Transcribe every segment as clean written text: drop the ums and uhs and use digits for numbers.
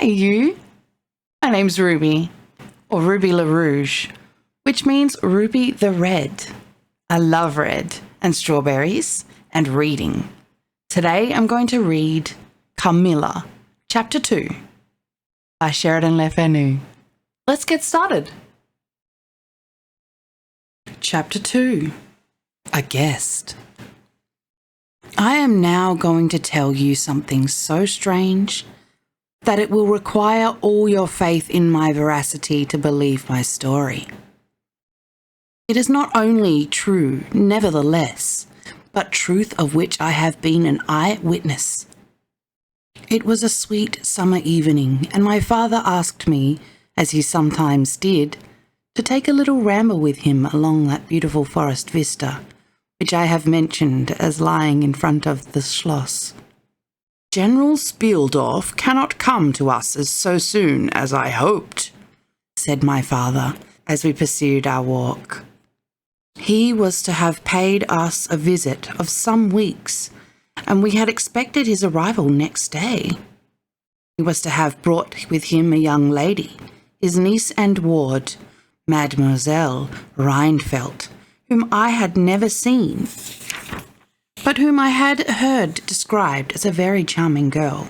Hey you, my name's Ruby, or Ruby Le Rouge, which means Ruby the Red. I love red and strawberries and reading. Today I'm going to read Carmilla, Chapter 2 by Sheridan Le Fanu. Let's get started. Chapter 2, A Guest. I am now going to tell you something so strange that it will require all your faith in my veracity to believe my story. It is not only true, nevertheless, but truth of which I have been an eyewitness. It was a sweet summer evening, and my father asked me, as he sometimes did, to take a little ramble with him along that beautiful forest vista, which I have mentioned as lying in front of the Schloss. "General Spieldorf cannot come to us as so soon as I hoped," said my father as we pursued our walk. He was to have paid us a visit of some weeks, and we had expected his arrival next day. He was to have brought with him a young lady, his niece and ward, Mademoiselle Rheinfeldt, whom I had never seen, but whom I had heard described as a very charming girl,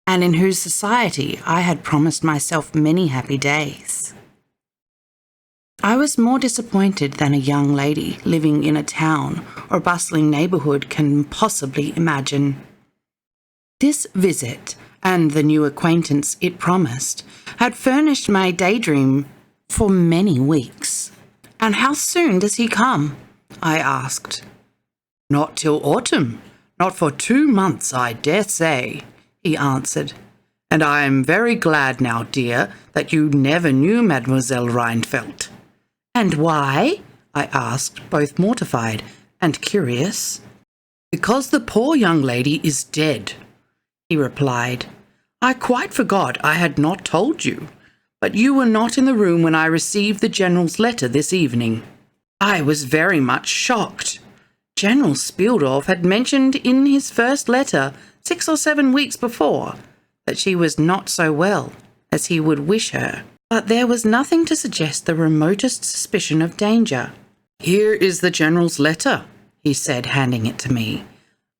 and in whose society I had promised myself many happy days. I was more disappointed than a young lady living in a town or bustling neighbourhood can possibly imagine. This visit, and the new acquaintance it promised, had furnished my daydream for many weeks. "And how soon does he come?" I asked. "Not till autumn, not for 2 months, I dare say," he answered. "And I am very glad now, dear, that you never knew Mademoiselle Rheinfeldt." "And why?" I asked, both mortified and curious. "Because the poor young lady is dead," he replied. "I quite forgot I had not told you, but you were not in the room when I received the General's letter this evening. I was very much shocked. General Spieldorf had mentioned in his first letter 6 or 7 weeks before that she was not so well as he would wish her, but there was nothing to suggest the remotest suspicion of danger. 'Here is the General's letter,' he said, handing it to me.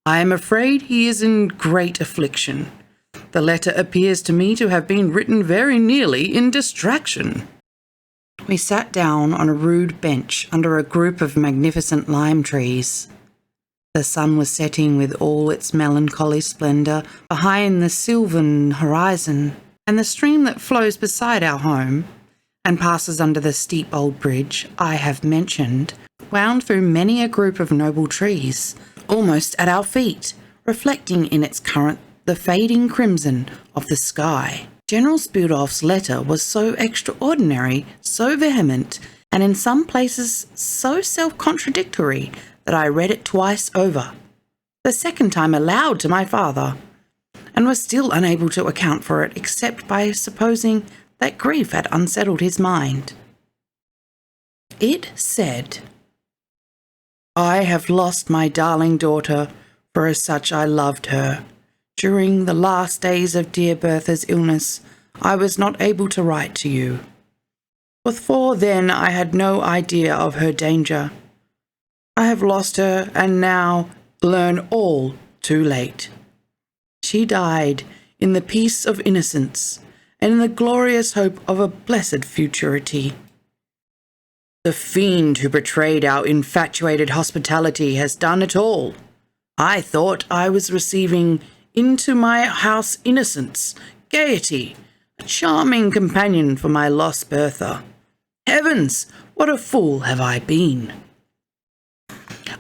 'I am afraid he is in great affliction. The letter appears to me to have been written very nearly in distraction.' We sat down on a rude bench under a group of magnificent lime trees. The sun was setting with all its melancholy splendour behind the sylvan horizon, and the stream that flows beside our home and passes under the steep old bridge I have mentioned wound through many a group of noble trees, almost at our feet, reflecting in its current the fading crimson of the sky. General Spieldorf's letter was so extraordinary, so vehement, and in some places so self-contradictory that I read it twice over, the second time aloud to my father, and was still unable to account for it except by supposing that grief had unsettled his mind. It said, "I have lost my darling daughter, for as such I loved her. During the last days of dear Bertha's illness, I was not able to write to you. Before then I had no idea of her danger. I have lost her, and now learn all too late. She died in the peace of innocence, and in the glorious hope of a blessed futurity. The fiend who betrayed our infatuated hospitality has done it all. I thought I was receiving into my house innocence, gaiety, a charming companion for my lost Bertha. Heavens, what a fool have I been!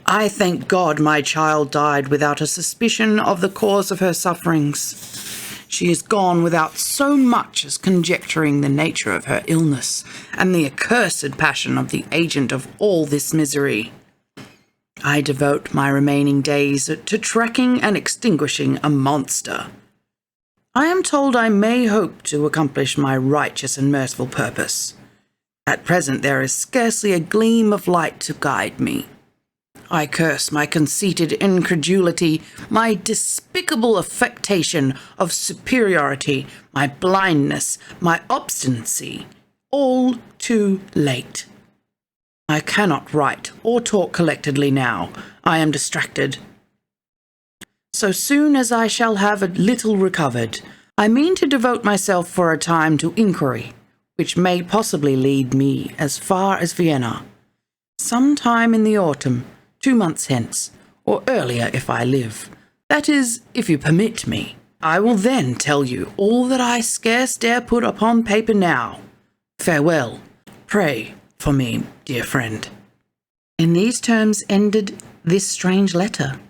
I thank God my child died without a suspicion of the cause of her sufferings. She is gone without so much as conjecturing the nature of her illness and the accursed passion of the agent of all this misery. I devote my remaining days to tracking and extinguishing a monster. I am told I may hope to accomplish my righteous and merciful purpose. At present there is scarcely a gleam of light to guide me. I curse my conceited incredulity, my despicable affectation of superiority, my blindness, my obstinacy, all too late. I cannot write or talk collectedly now. I am distracted. So soon as I shall have a little recovered, I mean to devote myself for a time to inquiry, which may possibly lead me as far as Vienna. Some time in the autumn, 2 months hence, or earlier if I live. That is, if you permit me. I will then tell you all that I scarce dare put upon paper now. Farewell. Pray for me, dear friend. In these terms ended this strange letter.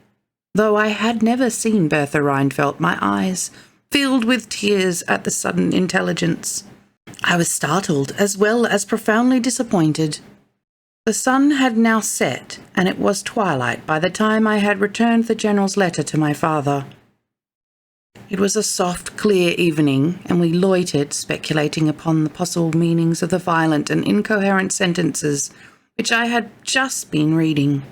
Though I had never seen Bertha Rheinfeldt, my eyes filled with tears at the sudden intelligence. I was startled as well as profoundly disappointed. The sun had now set, and it was twilight by the time I had returned the General's letter to my father. It was a soft, clear evening, and we loitered, speculating upon the possible meanings of the violent and incoherent sentences which I had just been reading.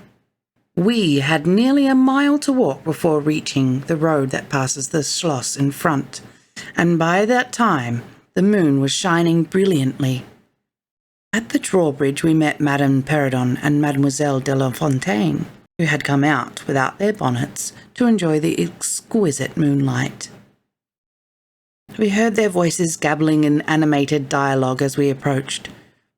We had nearly a mile to walk before reaching the road that passes the Schloss in front, and by that time the moon was shining brilliantly. At the drawbridge we met Madame Perrodon and Mademoiselle de la Fontaine, who had come out without their bonnets to enjoy the exquisite moonlight. We heard their voices gabbling in animated dialogue as we approached.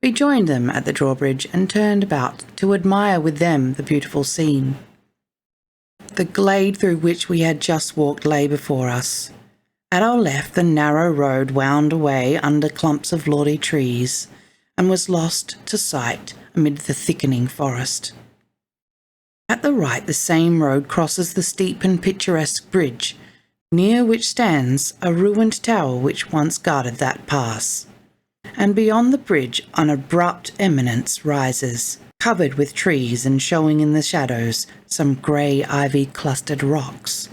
We joined them at the drawbridge and turned about to admire with them the beautiful scene. The glade through which we had just walked lay before us. At our left the narrow road wound away under clumps of lordly trees, and was lost to sight amid the thickening forest. At the right the same road crosses the steep and picturesque bridge, near which stands a ruined tower which once guarded that pass. And beyond the bridge an abrupt eminence rises, covered with trees and showing in the shadows some grey ivy-clustered rocks.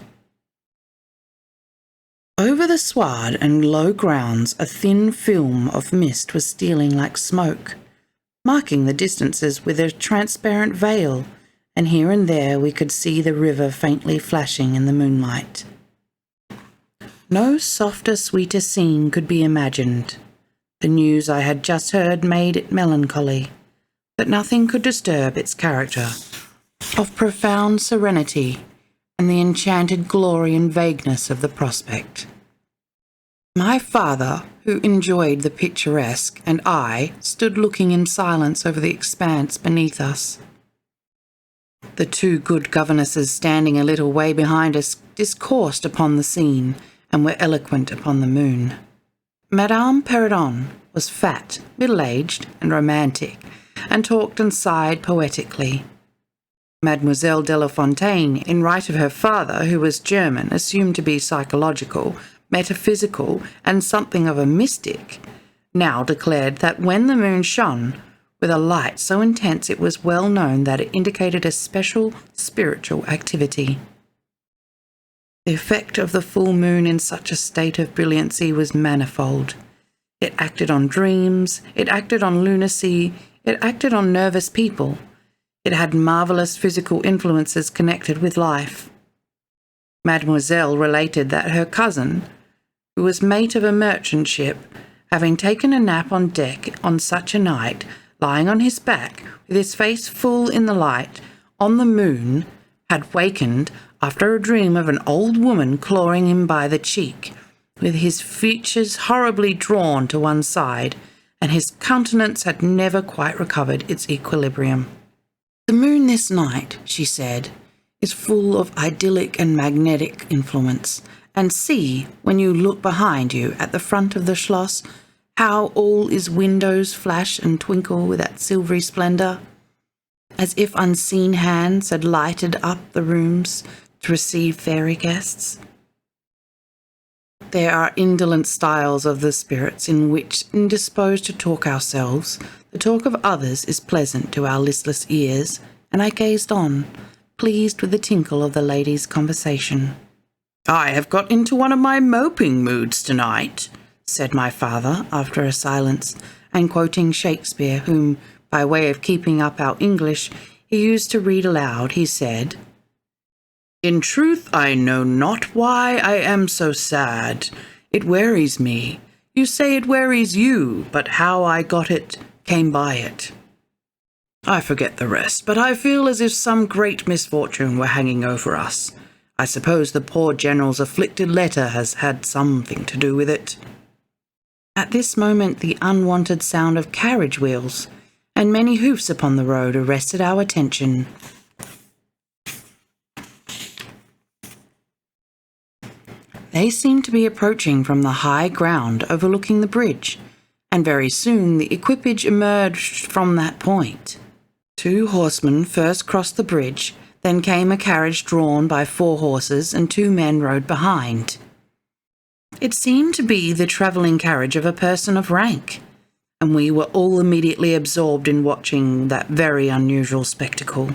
Over the sward and low grounds a thin film of mist was stealing like smoke, marking the distances with a transparent veil, and here and there we could see the river faintly flashing in the moonlight. No softer, sweeter scene could be imagined. The news I had just heard made it melancholy, but nothing could disturb its character of profound serenity and the enchanted glory and vagueness of the prospect. My father, who enjoyed the picturesque, and I stood looking in silence over the expanse beneath us. The 2 good governesses standing a little way behind us discoursed upon the scene and were eloquent upon the moon. Madame Perrodon was fat, middle-aged, and romantic, and talked and sighed poetically. Mademoiselle de la Fontaine, in right of her father, who was German, assumed to be psychological, metaphysical, and something of a mystic, now declared that when the moon shone with a light so intense it was well known that it indicated a special spiritual activity. The effect of the full moon in such a state of brilliancy was manifold. It acted on dreams, it acted on lunacy, it acted on nervous people. It had marvellous physical influences connected with life. Mademoiselle related that her cousin, who was mate of a merchant ship, having taken a nap on deck on such a night, lying on his back, with his face full in the light, on the moon, had wakened after a dream of an old woman clawing him by the cheek, with his features horribly drawn to one side, and his countenance had never quite recovered its equilibrium. The moon this night, she said, is full of idyllic and magnetic influence, and see, when you look behind you at the front of the Schloss, how all its windows flash and twinkle with that silvery splendour, as if unseen hands had lighted up the rooms to receive fairy guests. There are indolent styles of the spirits in which, indisposed to talk ourselves, the talk of others is pleasant to our listless ears, and I gazed on, pleased with the tinkle of the ladies' conversation. "I have got into one of my moping moods tonight," said my father, after a silence, and quoting Shakespeare, whom, by way of keeping up our English, he used to read aloud, he said, "In truth, I know not why I am so sad. It wearies me. You say it wearies you, but how I got it, came by it. I forget the rest, but I feel as if some great misfortune were hanging over us. I suppose the poor General's afflicted letter has had something to do with it." At this moment the unwanted sound of carriage wheels and many hoofs upon the road arrested our attention. They seemed to be approaching from the high ground overlooking the bridge, and very soon the equipage emerged from that point. 2 horsemen first crossed the bridge, then came a carriage drawn by 4 horses, and 2 men rode behind. It seemed to be the travelling carriage of a person of rank, and we were all immediately absorbed in watching that very unusual spectacle.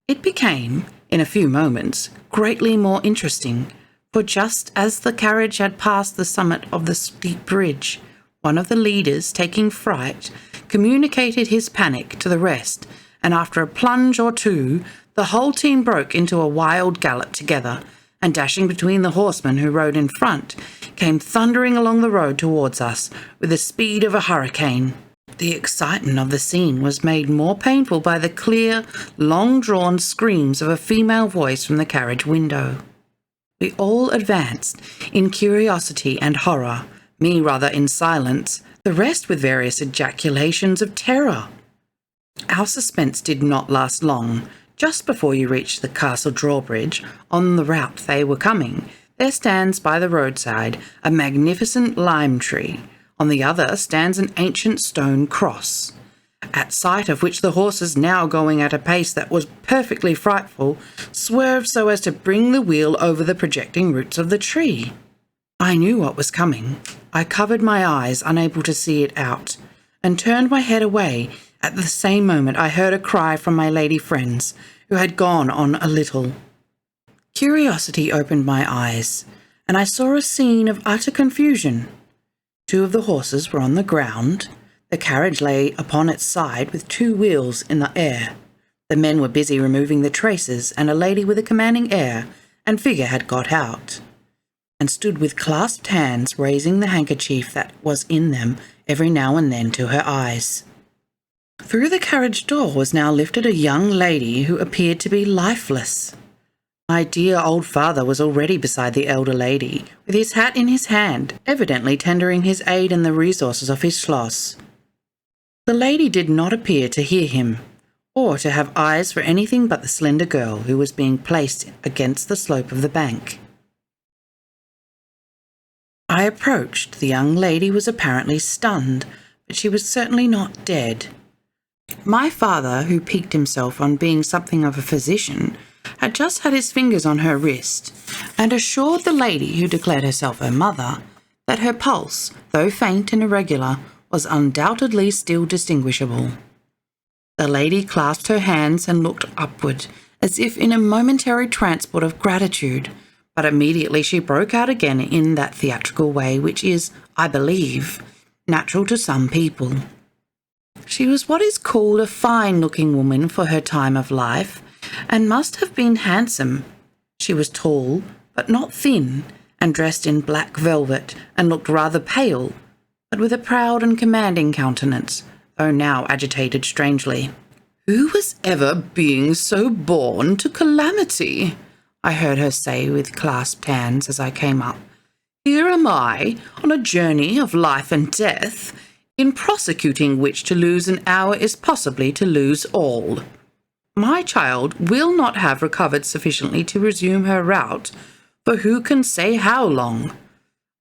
It became, in a few moments, greatly more interesting, for just as the carriage had passed the summit of the steep bridge, one of the leaders, taking fright, communicated his panic to the rest, and after a plunge or 2, the whole team broke into a wild gallop together, and dashing between the horsemen who rode in front, came thundering along the road towards us with the speed of a hurricane. The excitement of the scene was made more painful by the clear, long-drawn screams of a female voice from the carriage window. We all advanced, in curiosity and horror, me rather in silence, the rest with various ejaculations of terror. Our suspense did not last long. Just before you reached the castle drawbridge, on the route they were coming, there stands by the roadside a magnificent lime tree. On the other stands an ancient stone cross, at sight of which the horses, now going at a pace that was perfectly frightful, swerved so as to bring the wheel over the projecting roots of the tree. I knew what was coming. I covered my eyes, unable to see it out, and turned my head away. At the same moment I heard a cry from my lady friends, who had gone on a little. Curiosity opened my eyes, and I saw a scene of utter confusion. 2 of the horses were on the ground. The carriage lay upon its side with 2 wheels in the air. The men were busy removing the traces, and a lady with a commanding air and figure had got out, and stood with clasped hands, raising the handkerchief that was in them every now and then to her eyes. Through the carriage door was now lifted a young lady who appeared to be lifeless. My dear old father was already beside the elder lady, with his hat in his hand, evidently tendering his aid and the resources of his schloss. The lady did not appear to hear him, or to have eyes for anything but the slender girl who was being placed against the slope of the bank. I approached. The young lady was apparently stunned, but she was certainly not dead. My father, who piqued himself on being something of a physician, had just had his fingers on her wrist, and assured the lady, who declared herself her mother, that her pulse, though faint and irregular, was undoubtedly still distinguishable. The lady clasped her hands and looked upward, as if in a momentary transport of gratitude, but immediately she broke out again in that theatrical way which is, I believe, natural to some people. She was what is called a fine-looking woman for her time of life, and must have been handsome. She was tall, but not thin, and dressed in black velvet, and looked rather pale, but with a proud and commanding countenance, though now agitated strangely. "Who was ever being so born to calamity?" I heard her say with clasped hands as I came up. "Here am I, on a journey of life and death, in prosecuting which to lose an hour is possibly to lose all. My child will not have recovered sufficiently to resume her route, for who can say how long?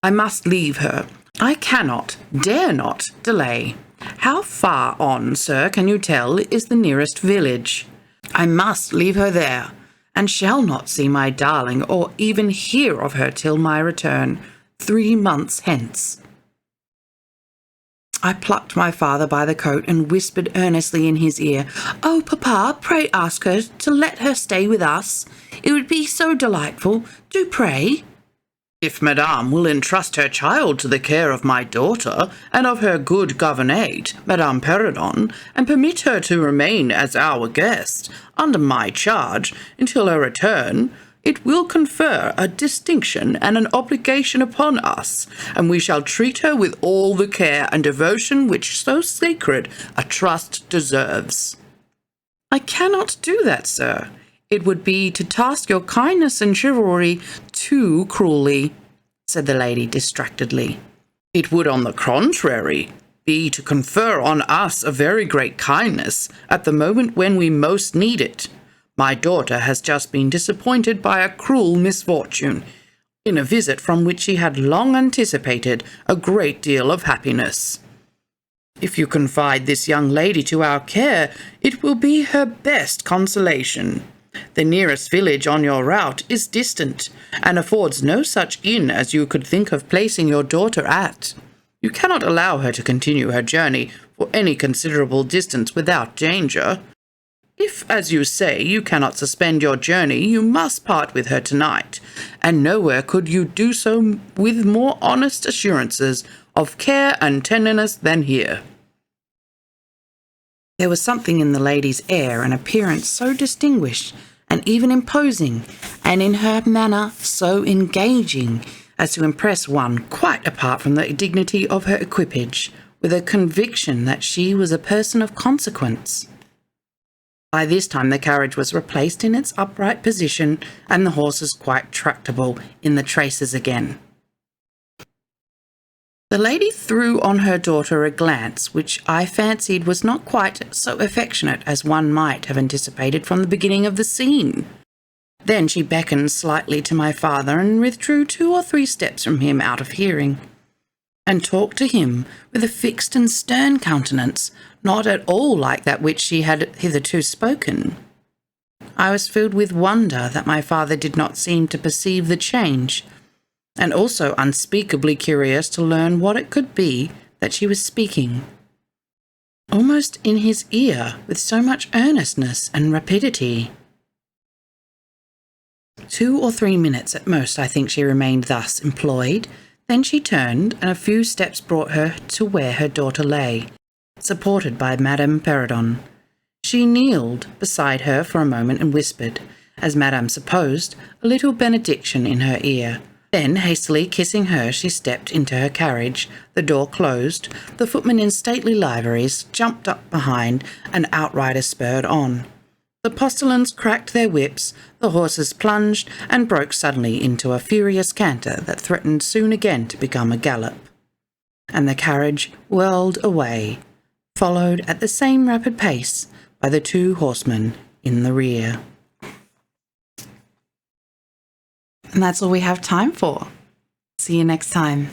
I must leave her. I cannot, dare not, delay. How far on, sir, can you tell, is the nearest village? I must leave her there, and shall not see my darling or even hear of her till my return, 3 months hence." I plucked my father by the coat and whispered earnestly in his ear, "Oh, papa, pray ask her to let her stay with us. It would be so delightful. Do pray." If Madame will entrust her child to the care of my daughter and of her good gouvernante, Madame Perrodon, and permit her to remain as our guest, under my charge, until her return, it will confer a distinction and an obligation upon us, and we shall treat her with all the care and devotion which so sacred a trust deserves." "I cannot do that, sir. It would be to task your kindness and chivalry too cruelly," said the lady distractedly. "It would, on the contrary, be to confer on us a very great kindness at the moment when we most need it. My daughter has just been disappointed by a cruel misfortune, in a visit from which she had long anticipated a great deal of happiness. If you confide this young lady to our care, it will be her best consolation. The nearest village on your route is distant, and affords no such inn as you could think of placing your daughter at. You cannot allow her to continue her journey for any considerable distance without danger. If, as you say, you cannot suspend your journey, you must part with her tonight, and nowhere could you do so with more honest assurances of care and tenderness than here." There was something in the lady's air and appearance so distinguished and even imposing, and in her manner so engaging, as to impress one quite apart from the dignity of her equipage, with a conviction that she was a person of consequence. By this time the carriage was replaced in its upright position, and the horses quite tractable in the traces again. The lady threw on her daughter a glance which I fancied was not quite so affectionate as one might have anticipated from the beginning of the scene. Then she beckoned slightly to my father and withdrew 2 or 3 steps from him out of hearing, and talked to him with a fixed and stern countenance, not at all like that which she had hitherto spoken. I was filled with wonder that my father did not seem to perceive the change, and also unspeakably curious to learn what it could be that she was speaking, almost in his ear, with so much earnestness and rapidity. 2 or 3 minutes at most I think she remained thus employed. Then she turned, and a few steps brought her to where her daughter lay, supported by Madame Perrodon. She kneeled beside her for a moment and whispered, as Madame supposed, a little benediction in her ear. Then, hastily kissing her, she stepped into her carriage. The door closed, the footmen in stately liveries jumped up behind, and outriders spurred on. The postillions cracked their whips, the horses plunged and broke suddenly into a furious canter that threatened soon again to become a gallop. And the carriage whirled away, followed at the same rapid pace by the 2 horsemen in the rear. And that's all we have time for. See you next time.